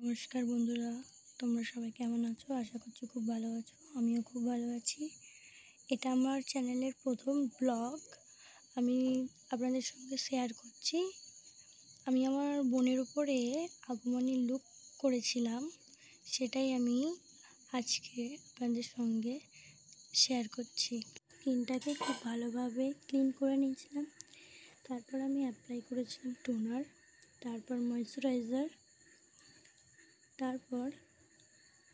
নমস্কার বন্ধুরা, তোমরা সবাই কেমন আছো? আশা করছি খুব ভালো আছো। আমিও খুব ভালো আছি। এটা আমার চ্যানেলের প্রথম ব্লগ আমি আপনাদের সঙ্গে শেয়ার করছি। আমি আমার বোনের উপরে আগমনী লুক করেছিলাম, সেটাই আমি আজকে আপনাদের সঙ্গে শেয়ার করছি। স্কিনটাকে খুব ভালোভাবে ক্লিন করে নিয়েছিলাম। তারপর আমি অ্যাপ্লাই করেছিলাম টোনার, তারপর ময়েশ্চারাইজার, তারপর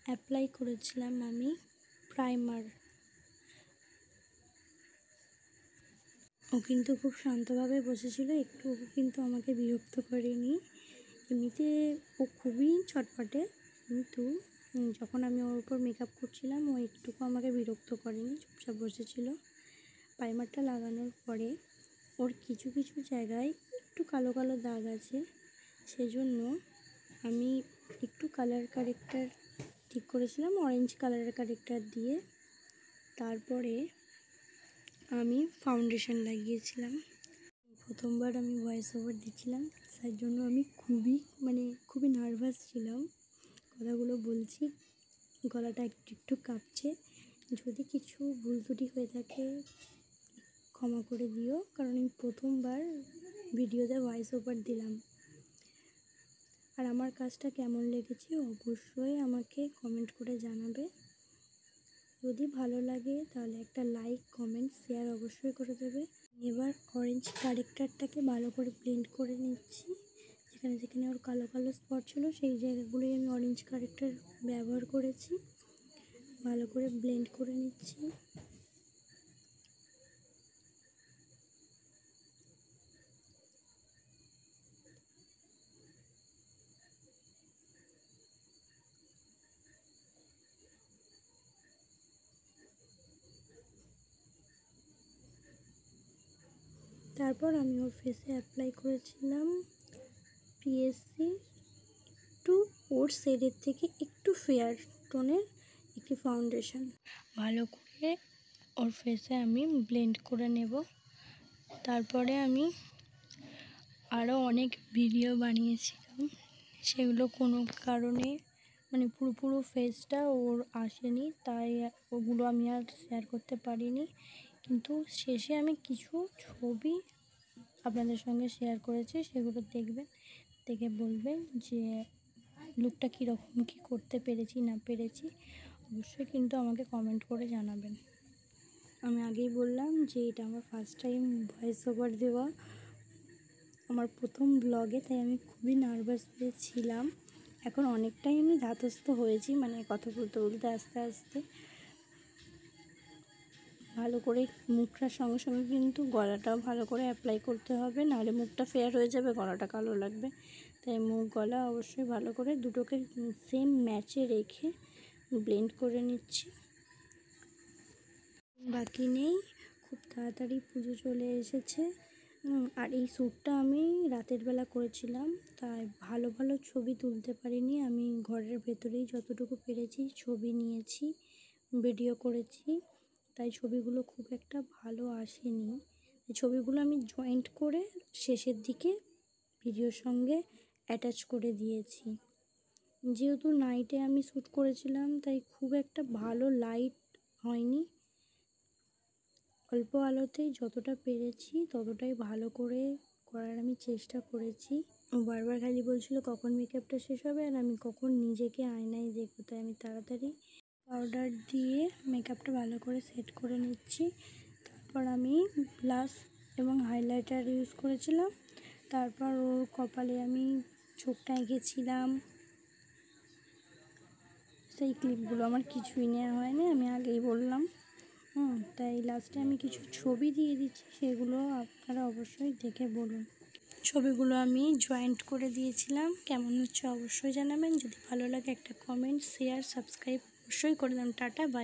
অ্যাপ্লাই করেছিলাম আমি প্রাইমার। ও কিন্তু খুব শান্তভাবে বসেছিল, একটু কিন্তু আমাকে বিরক্ত করেনি। এমনিতে ও খুবই চটপটে, কিন্তু যখন আমি ওর উপর মেকআপ করছিলাম ও একটুকু আমাকে বিরক্ত করেনি, চুপচাপ বসেছিল। প্রাইমারটা লাগানোর পরে ওর কিছু কিছু জায়গায় একটু কালো কালো দাগ আছে, সেজন্য আমি একটু কালার কারেক্টার ঠিক করেছিলাম, অরেঞ্জ কালারের কারেক্টার দিয়ে। তারপরে আমি ফাউন্ডেশন লাগিয়েছিলাম। প্রথমবার আমি ভয়েস ওভার দিচ্ছিলাম, তার জন্য আমি খুবই নার্ভাস ছিলাম। কথাগুলো বলছি, গলাটা একটু একটু কাঁপছে। যদি কিছু ভুল ত্রুটি হয়ে থাকে ক্ষমা করে দিও, কারণ আমি প্রথমবার ভিডিওতে ভয়েস ওভার দিলাম। আর আমার কাজটা কেমন লেগেছে অবশ্যই আমাকে কমেন্ট করে জানাবে। যদি ভালো লাগে তাহলে একটা লাইক, কমেন্ট, শেয়ার অবশ্যই করে দেবে। এবার অরেঞ্জ কারেক্টারটাকে ভালো করে ব্লেন্ড করে নিচ্ছি। যেখানে যেখানে ওর কালো কালো স্পট ছিল সেই জায়গাগুলোই আমি অরেঞ্জ কারেক্টার ব্যবহার করেছি। ভালো করে ব্লেন্ড করে নিচ্ছি। তারপর আমি ওর ফেসে অ্যাপ্লাই করেছিলাম পিএসসি, একটু ওর শেডের থেকে একটু ফেয়ার টোনের একটি ফাউন্ডেশন। ভালো করে ওর ফেসে আমি ব্লেন্ড করে নেব। তারপরে আমি আরও অনেক ভিডিও বানিয়েছিলাম, সেগুলো কোনো কারণে পুরো ফেসটা ওর আসেনি, তাই ওগুলো আমি আর শেয়ার করতে পারিনি। কিন্তু শেষে আমি কিছু ছবি আপনাদের সঙ্গে শেয়ার করেছি, সেগুলো দেখবেন, দেখে বলবেন যে লুকটা কীরকম কী করতে পেরেছি না পেরেছি। অবশ্যই কিন্তু আমাকে কমেন্ট করে জানাবেন। আমি আগেই বললাম যে এটা আমার ফার্স্ট টাইম ভয়েস ওভার দেওয়া, আমার প্রথম ব্লগে, তাই আমি খুবই নার্ভাস ছিলাম। এখন অনেকটাই আমি ধাতস্থ হয়েছি, কথা বলতে বলতে আস্তে আস্তে। ভালো করে মুখটার সঙ্গে সঙ্গে কিন্তু গলাটাও ভালো করে অ্যাপ্লাই করতে হবে, নাহলে মুখটা ফেয়ার হয়ে যাবে, গলাটা কালো লাগবে। তাই মুখ গলা অবশ্যই ভালো করে দুটোকে সেম ম্যাচে রেখে ব্লেন্ড করে নিচ্ছি। বাকি নেই, খুব তাড়াতাড়ি পুজো চলে এসেছে। আর এই শ্যুটটা আমি রাতের বেলা করেছিলাম, তাই ভালো ভালো ছবি তুলতে পারিনি। আমি ঘরের ভেতরেই যতটুকু পেরেছি ছবি নিয়েছি, ভিডিও করেছি, তাই ছবিগুলো খুব একটা ভালো আসেনি। ছবিগুলো আমি জয়েন্ট করে শেষের দিকে ভিডিওর সঙ্গে অ্যাটাচ করে দিয়েছি। যেহেতু নাইটে আমি শ্যুট করেছিলাম, তাই খুব একটা ভালো লাইট হয়নি। অল্প আলোতেই যতটা পেরেছি ততটাই ভালো করে করার আমি চেষ্টা করেছি। বারবার খালি বলছিল কখন মেকআপটা শেষ হবে, আর আমি কখন নিজেকে আয়নায় দেখবো, তাই আমি তাড়াতাড়ি পাউডার দিয়ে মেকআপটা ভালো করে সেট করে নিচ্ছি। তারপর আমি ব্লাশ এবং হাইলাইটার ইউজ করেছিলাম। তারপর ওর কপালে আমি চোখটা এঁকেছিলাম। সেই ক্লিপগুলো আমার কিছুই নেওয়া হয়নি, আমি আগেই বললাম। তাই লাস্টে আমি কিছু ছবি দিয়ে দিচ্ছি, সেগুলো আপনারা অবশ্যই দেখে বলুন। ছবিগুলো আমি জয়েন্ট করে দিয়েছিলাম, কেমন হচ্ছে অবশ্যই জানাবেন। যদি ভালো লাগে একটা কমেন্ট, শেয়ার, সাবস্ক্রাইব অবশ্যই করে দিলাম। Tata, by.